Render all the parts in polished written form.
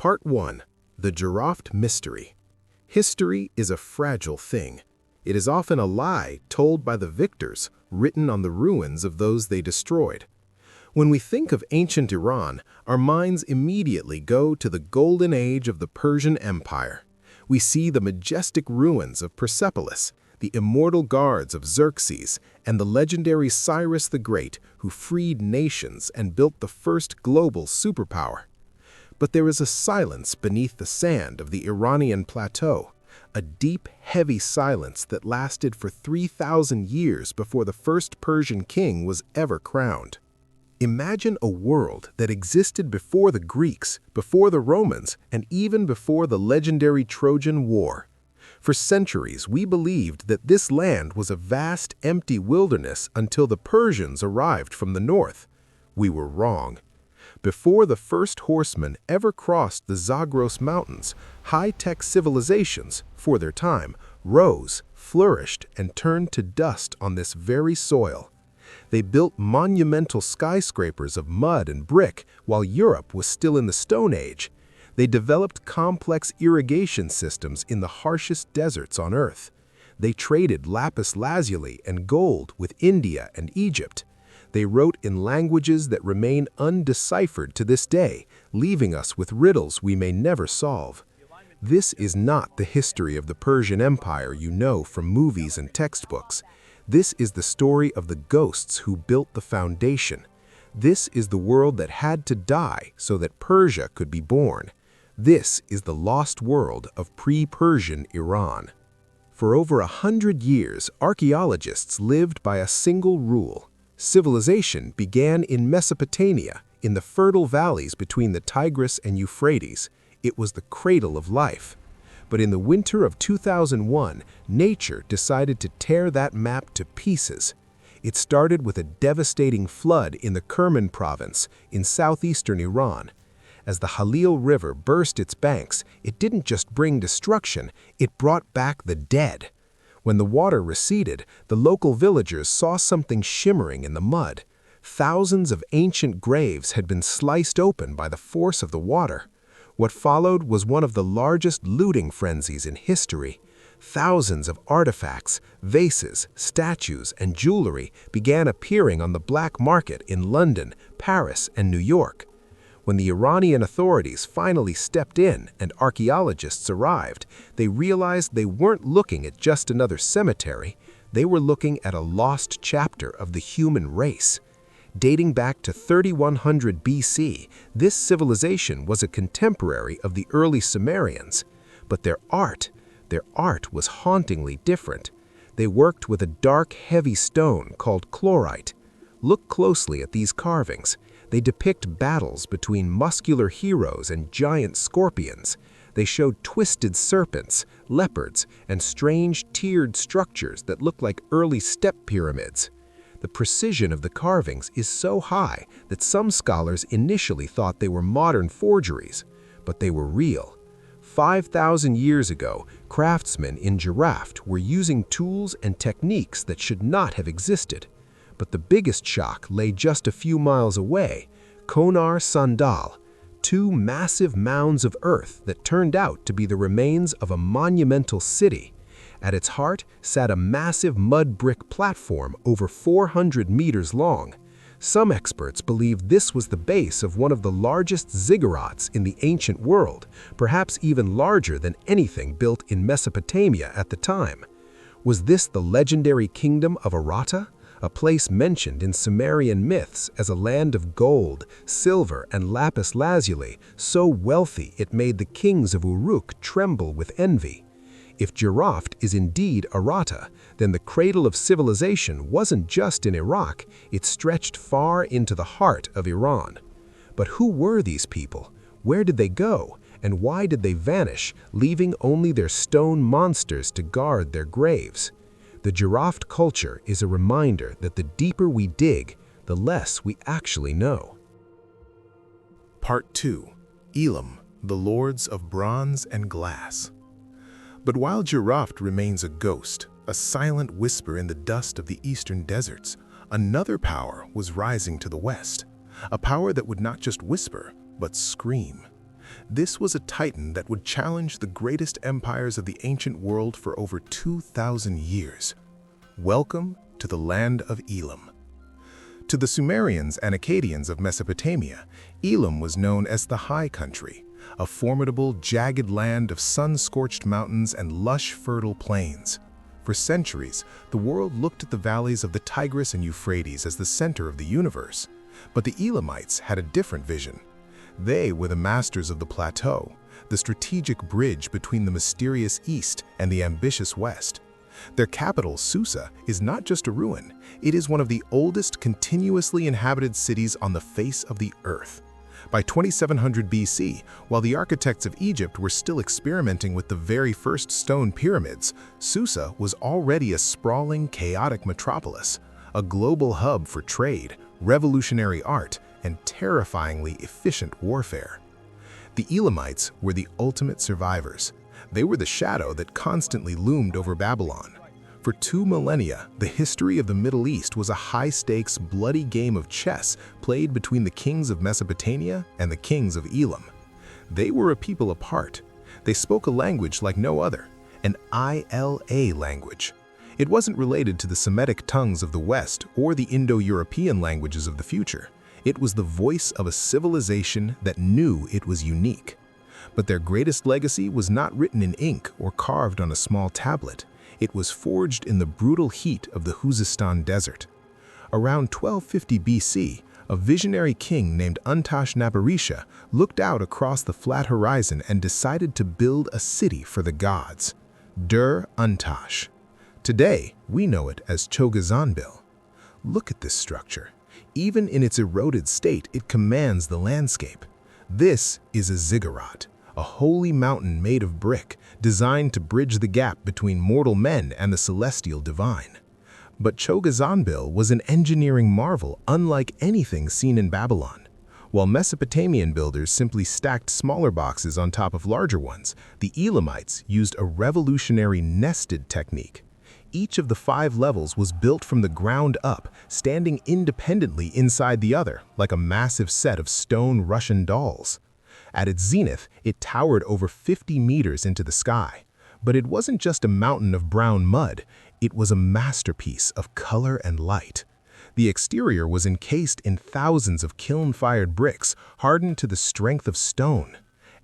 Part 1. The Jiroft Mystery. History is a fragile thing. It is often a lie told by the victors, written on the ruins of those they destroyed. When we think of ancient Iran, our minds immediately go to the golden age of the Persian Empire. We see the majestic ruins of Persepolis, the immortal guards of Xerxes, and the legendary Cyrus the Great, who freed nations and built the first global superpower. But there is a silence beneath the sand of the Iranian Plateau, a deep, heavy silence that lasted for 3,000 years before the first Persian king was ever crowned. Imagine a world that existed before the Greeks, before the Romans, and even before the legendary Trojan War. For centuries, we believed that this land was a vast, empty wilderness until the Persians arrived from the north. We were wrong. Before the first horsemen ever crossed the Zagros mountains, high-tech civilizations, for their time, rose, flourished, and turned to dust on this very soil. They built monumental skyscrapers of mud and brick while Europe was still in the Stone Age. They developed complex irrigation systems in the harshest deserts on Earth. They traded lapis lazuli and gold with India and Egypt. They wrote in languages that remain undeciphered to this day, leaving us with riddles we may never solve. This is not the history of the Persian Empire you know from movies and textbooks. This is the story of the ghosts who built the foundation. This is the world that had to die so that Persia could be born. This is the lost world of pre-Persian Iran. For over 100 years, archaeologists lived by a single rule. Civilization began in Mesopotamia, in the fertile valleys between the Tigris and Euphrates. It was the cradle of life. But in the winter of 2001, nature decided to tear that map to pieces. It started with a devastating flood in the Kerman province in southeastern Iran. As the Halil River burst its banks, it didn't just bring destruction, it brought back the dead. When the water receded, the local villagers saw something shimmering in the mud. Thousands of ancient graves had been sliced open by the force of the water. What followed was one of the largest looting frenzies in history. Thousands of artifacts, vases, statues, and jewelry began appearing on the black market in London, Paris, and New York. When the Iranian authorities finally stepped in and archaeologists arrived, they realized they weren't looking at just another cemetery. They were looking at a lost chapter of the human race. Dating back to 3100 BC, this civilization was a contemporary of the early Sumerians. But their art was hauntingly different. They worked with a dark, heavy stone called chlorite. Look closely at these carvings. They depict battles between muscular heroes and giant scorpions. They showed twisted serpents, leopards, and strange tiered structures that look like early step pyramids. The precision of the carvings is so high that some scholars initially thought they were modern forgeries, but they were real. 5,000 years ago, craftsmen in Jiroft were using tools and techniques that should not have existed. But the biggest shock lay just a few miles away, Konar Sandal, two massive mounds of earth that turned out to be the remains of a monumental city. At its heart sat a massive mud brick platform over 400 meters long. Some experts believe this was the base of one of the largest ziggurats in the ancient world, perhaps even larger than anything built in Mesopotamia at the time. Was this the legendary kingdom of Arata? A place mentioned in Sumerian myths as a land of gold, silver, and lapis lazuli, so wealthy it made the kings of Uruk tremble with envy. If Jiroft is indeed Arata, then the cradle of civilization wasn't just in Iraq, it stretched far into the heart of Iran. But who were these people? Where did they go? And why did they vanish, leaving only their stone monsters to guard their graves? The Jiroft culture is a reminder that the deeper we dig, the less we actually know. Part 2. Elam, the Lords of Bronze and Glass. But while Jiroft remains a ghost, a silent whisper in the dust of the eastern deserts, another power was rising to the west, a power that would not just whisper, but scream. This was a titan that would challenge the greatest empires of the ancient world for over 2,000 years. Welcome to the land of Elam. To the Sumerians and Akkadians of Mesopotamia, Elam was known as the High Country, a formidable, jagged land of sun-scorched mountains and lush, fertile plains. For centuries, the world looked at the valleys of the Tigris and Euphrates as the center of the universe. But the Elamites had a different vision. They were the masters of the plateau, the strategic bridge between the mysterious East and the ambitious West. Their capital, Susa, is not just a ruin, it is one of the oldest continuously inhabited cities on the face of the earth. By 2700 BC, while the architects of Egypt were still experimenting with the very first stone pyramids, Susa was already a sprawling, chaotic metropolis, a global hub for trade, revolutionary art, and terrifyingly efficient warfare. The Elamites were the ultimate survivors. They were the shadow that constantly loomed over Babylon. For 2 millennia, the history of the Middle East was a high-stakes, bloody game of chess played between the kings of Mesopotamia and the kings of Elam. They were a people apart. They spoke a language like no other, an Ila language. It wasn't related to the Semitic tongues of the West or the Indo-European languages of the future. It was the voice of a civilization that knew it was unique. But their greatest legacy was not written in ink or carved on a small tablet. It was forged in the brutal heat of the Khuzestan desert. Around 1250 BC, a visionary king named Untashnabarisha looked out across the flat horizon and decided to build a city for the gods, Dur-Untash. Today, we know it as Chogazanbil. Look at this structure. Even in its eroded state, it commands the landscape. This is a ziggurat, a holy mountain made of brick, designed to bridge the gap between mortal men and the celestial divine. But Chogazanbil was an engineering marvel unlike anything seen in Babylon. While Mesopotamian builders simply stacked smaller boxes on top of larger ones, the Elamites used a revolutionary nested technique. Each of the 5 levels was built from the ground up, standing independently inside the other, like a massive set of stone Russian dolls. At its zenith, it towered over 50 meters into the sky. But it wasn't just a mountain of brown mud, it was a masterpiece of color and light. The exterior was encased in thousands of kiln-fired bricks, hardened to the strength of stone.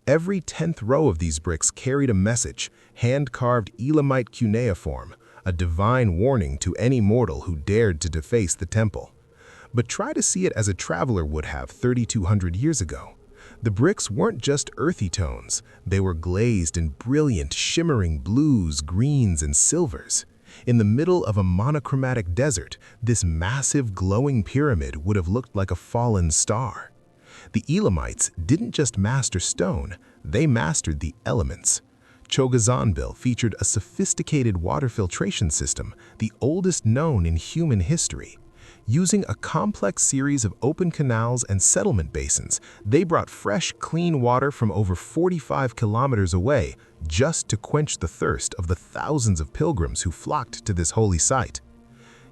Every 10th row of these bricks carried a message, hand-carved Elamite cuneiform, a divine warning to any mortal who dared to deface the temple. But try to see it as a traveler would have 3,200 years ago. The bricks weren't just earthy tones, they were glazed in brilliant, shimmering blues, greens, and silvers. In the middle of a monochromatic desert, this massive glowing pyramid would have looked like a fallen star. The Elamites didn't just master stone, they mastered the elements. Chogazanbil featured a sophisticated water filtration system, the oldest known in human history. Using a complex series of open canals and settlement basins, they brought fresh, clean water from over 45 kilometers away just to quench the thirst of the thousands of pilgrims who flocked to this holy site.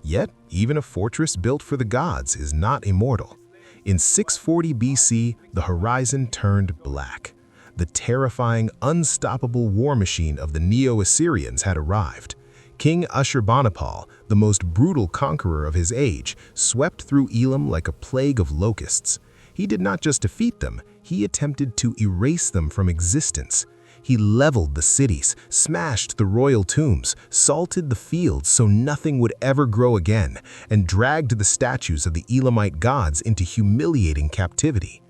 Yet, even a fortress built for the gods is not immortal. In 640 BC, the horizon turned black. The terrifying, unstoppable war machine of the Neo-Assyrians had arrived. King Ashurbanipal, the most brutal conqueror of his age, swept through Elam like a plague of locusts. He did not just defeat them, he attempted to erase them from existence. He leveled the cities, smashed the royal tombs, salted the fields so nothing would ever grow again, and dragged the statues of the Elamite gods into humiliating captivity.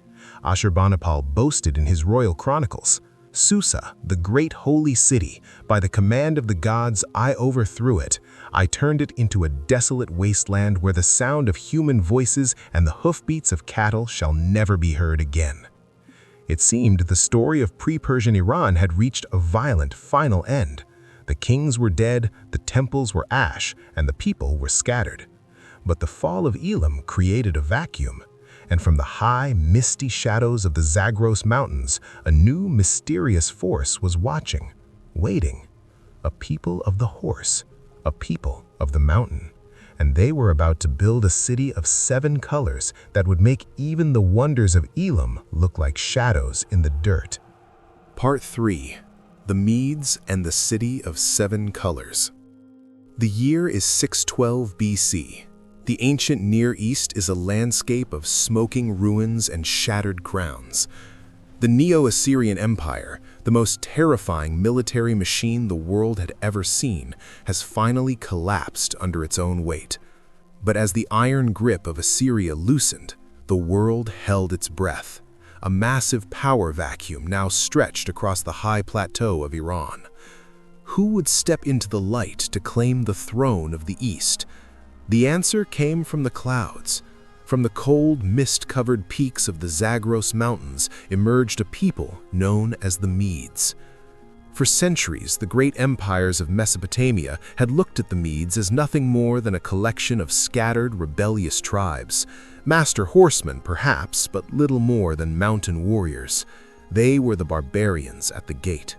Ashurbanipal boasted in his royal chronicles, "Susa, the great holy city, by the command of the gods I overthrew it. I turned it into a desolate wasteland where the sound of human voices and the hoofbeats of cattle shall never be heard again." It seemed the story of pre-Persian Iran had reached a violent final end. The kings were dead, the temples were ash, and the people were scattered. But the fall of Elam created a vacuum. And from the high, misty shadows of the Zagros mountains, a new, mysterious force was watching, waiting. A people of the horse, a people of the mountain. and they were about to build a city of 7 colors that would make even the wonders of Elam look like shadows in the dirt. Part 3. The Medes and the City of 7 Colors. The year is 612 BC. The ancient Near East is a landscape of smoking ruins and shattered crowns. The Neo-Assyrian Empire, the most terrifying military machine the world had ever seen, has finally collapsed under its own weight. But as the iron grip of Assyria loosened, the world held its breath. A massive power vacuum now stretched across the high plateau of Iran. Who would step into the light to claim the throne of the East? The answer came from the clouds. From the cold, mist-covered peaks of the Zagros mountains emerged a people known as the Medes. For centuries, the great empires of Mesopotamia had looked at the Medes as nothing more than a collection of scattered, rebellious tribes. Master horsemen, perhaps, but little more than mountain warriors. They were the barbarians at the gate.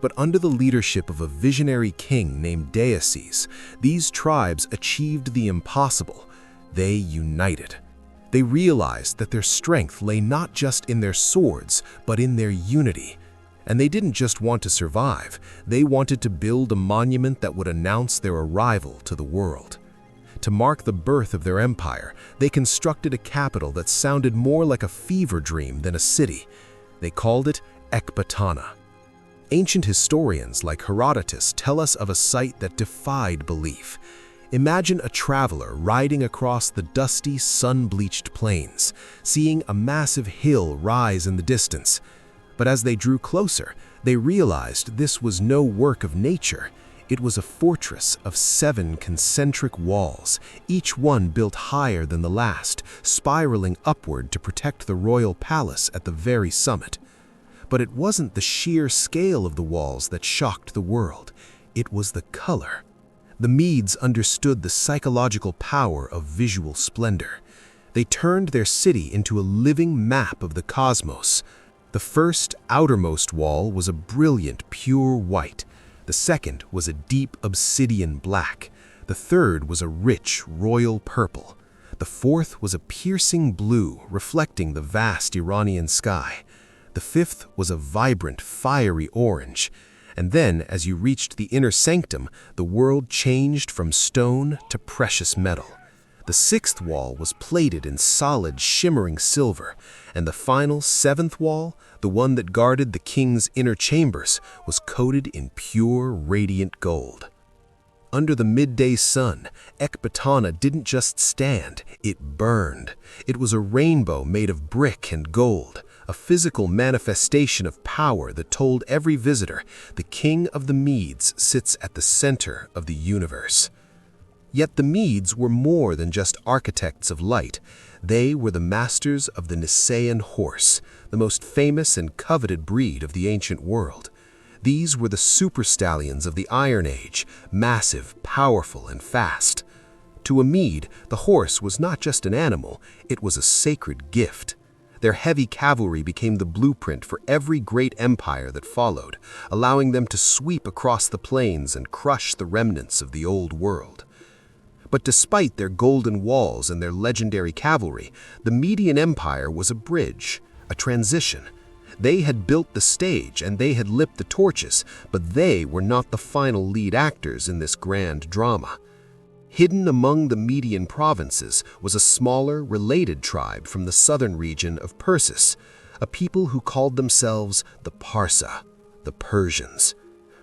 But under the leadership of a visionary king named Deioces, these tribes achieved the impossible. They united. They realized that their strength lay not just in their swords, but in their unity. And they didn't just want to survive, they wanted to build a monument that would announce their arrival to the world. To mark the birth of their empire, they constructed a capital that sounded more like a fever dream than a city. They called it Ecbatana. Ancient historians like Herodotus tell us of a sight that defied belief. Imagine a traveler riding across the dusty, sun-bleached plains, seeing a massive hill rise in the distance. But as they drew closer, they realized this was no work of nature. It was a fortress of 7 concentric walls, each one built higher than the last, spiraling upward to protect the royal palace at the very summit. But it wasn't the sheer scale of the walls that shocked the world. It was the color. The Medes understood the psychological power of visual splendor. They turned their city into a living map of the cosmos. The first, outermost wall was a brilliant, pure white. The second was a deep obsidian black. The third was a rich, royal purple. The fourth was a piercing blue, reflecting the vast Iranian sky. The fifth was a vibrant, fiery orange. And then, as you reached the inner sanctum, the world changed from stone to precious metal. The 6th wall was plated in solid, shimmering silver, and the final 7th wall, the one that guarded the king's inner chambers, was coated in pure, radiant gold. Under the midday sun, Ecbatana didn't just stand, it burned. It was a rainbow made of brick and gold, a physical manifestation of power that told every visitor, the king of the Medes sits at the center of the universe. Yet the Medes were more than just architects of light. They were the masters of the Nisaean horse, the most famous and coveted breed of the ancient world. These were the super stallions of the Iron Age, massive, powerful, and fast. To a Mede, the horse was not just an animal, it was a sacred gift. Their heavy cavalry became the blueprint for every great empire that followed, allowing them to sweep across the plains and crush the remnants of the old world. But despite their golden walls and their legendary cavalry, the Median Empire was a bridge, a transition. They had built the stage and they had lit the torches, but they were not the final lead actors in this grand drama. Hidden among the Median provinces was a smaller, related tribe from the southern region of Persis, a people who called themselves the Parsa, the Persians.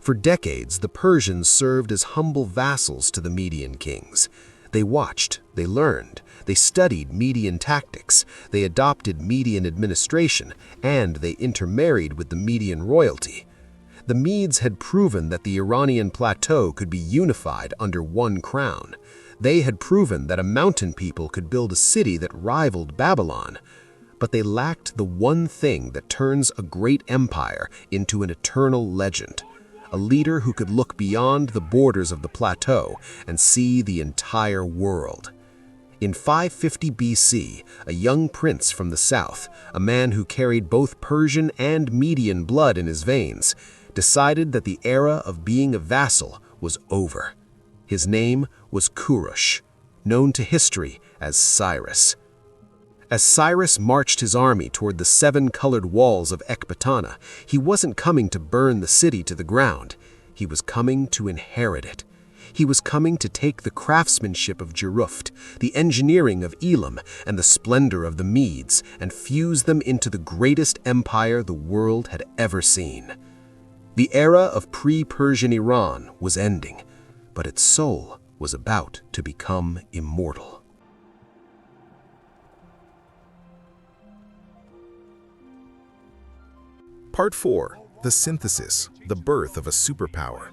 For decades, the Persians served as humble vassals to the Median kings. They watched, they learned, they studied Median tactics, they adopted Median administration, and they intermarried with the Median royalty. The Medes had proven that the Iranian Plateau could be unified under one crown. They had proven that a mountain people could build a city that rivaled Babylon. But they lacked the one thing that turns a great empire into an eternal legend. A leader who could look beyond the borders of the plateau and see the entire world. In 550 BC, a young prince from the south, a man who carried both Persian and Median blood in his veins, decided that the era of being a vassal was over. His name was Kurush. known to history as Cyrus. As Cyrus marched his army toward the seven-colored walls of Ecbatana, he wasn't coming to burn the city to the ground. He was coming to inherit it. He was coming to take the craftsmanship of Jiroft, the engineering of Elam, and the splendor of the Medes, and fuse them into the greatest empire the world had ever seen. The era of pre-Persian Iran was ending, but its soul was about to become immortal. Part 4. The Synthesis, the Birth of a Superpower.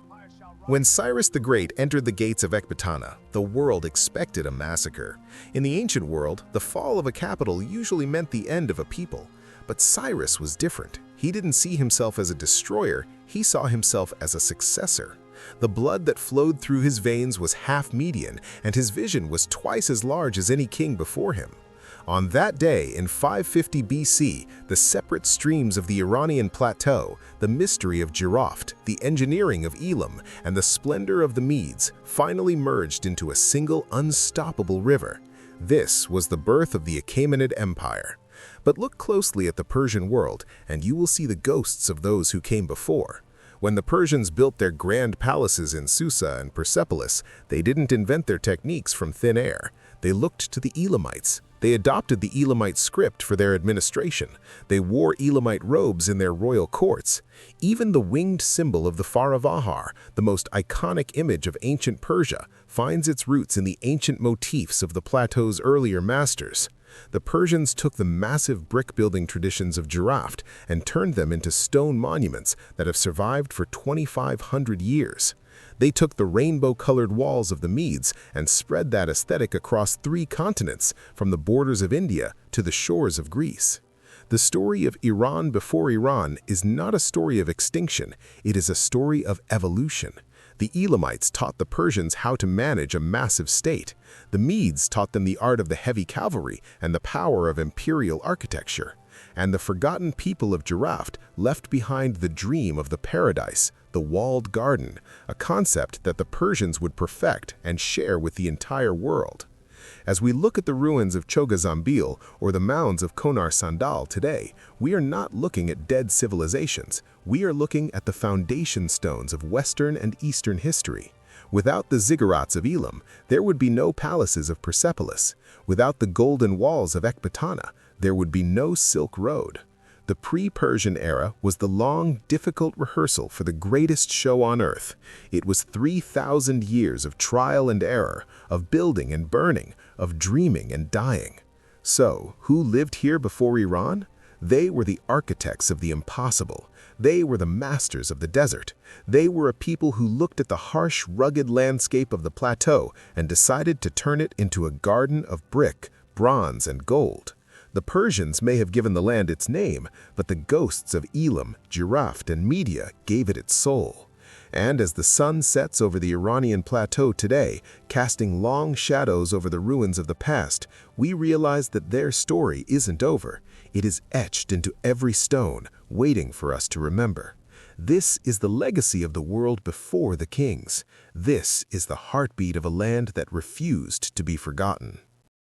When Cyrus the Great entered the gates of Ecbatana, the world expected a massacre. In the ancient world, the fall of a capital usually meant the end of a people. But Cyrus was different. He didn't see himself as a destroyer, he saw himself as a successor. The blood that flowed through his veins was half Median, and his vision was twice as large as any king before him. On that day, in 550 BC, the separate streams of the Iranian Plateau, the mystery of Jiroft, the engineering of Elam, and the splendor of the Medes finally merged into a single unstoppable river. This was the birth of the Achaemenid Empire. But look closely at the Persian world, and you will see the ghosts of those who came before. When the Persians built their grand palaces in Susa and Persepolis, they didn't invent their techniques from thin air. They looked to the Elamites. They adopted the Elamite script for their administration. They wore Elamite robes in their royal courts. Even the winged symbol of the Faravahar, the most iconic image of ancient Persia, finds its roots in the ancient motifs of the plateau's earlier masters. The Persians took the massive brick-building traditions of Jiroft and turned them into stone monuments that have survived for 2,500 years. They took the rainbow-colored walls of the Medes and spread that aesthetic across 3 continents, from the borders of India to the shores of Greece. The story of Iran before Iran is not a story of extinction, it is a story of evolution. The Elamites taught the Persians how to manage a massive state. The Medes taught them the art of the heavy cavalry and the power of imperial architecture. And the forgotten people of Jiroft left behind the dream of the paradise, the walled garden, a concept that the Persians would perfect and share with the entire world. As we look at the ruins of Chogha-Zambil or the mounds of Konar Sandal today, we are not looking at dead civilizations. We are looking at the foundation stones of Western and Eastern history. Without the ziggurats of Elam, there would be no palaces of Persepolis. Without the golden walls of Ecbatana, there would be no Silk Road. The pre-Persian era was the long, difficult rehearsal for the greatest show on earth. It was 3,000 years of trial and error, of building and burning, of dreaming and dying. So, who lived here before Iran? They were the architects of the impossible. They were the masters of the desert. They were a people who looked at the harsh, rugged landscape of the plateau and decided to turn it into a garden of brick, bronze, and gold. The Persians may have given the land its name, but the ghosts of Elam, Jiroft, and Media gave it its soul. And as the sun sets over the Iranian Plateau today, casting long shadows over the ruins of the past, we realize that their story isn't over. It is etched into every stone, waiting for us to remember. This is the legacy of the world before the kings. This is the heartbeat of a land that refused to be forgotten.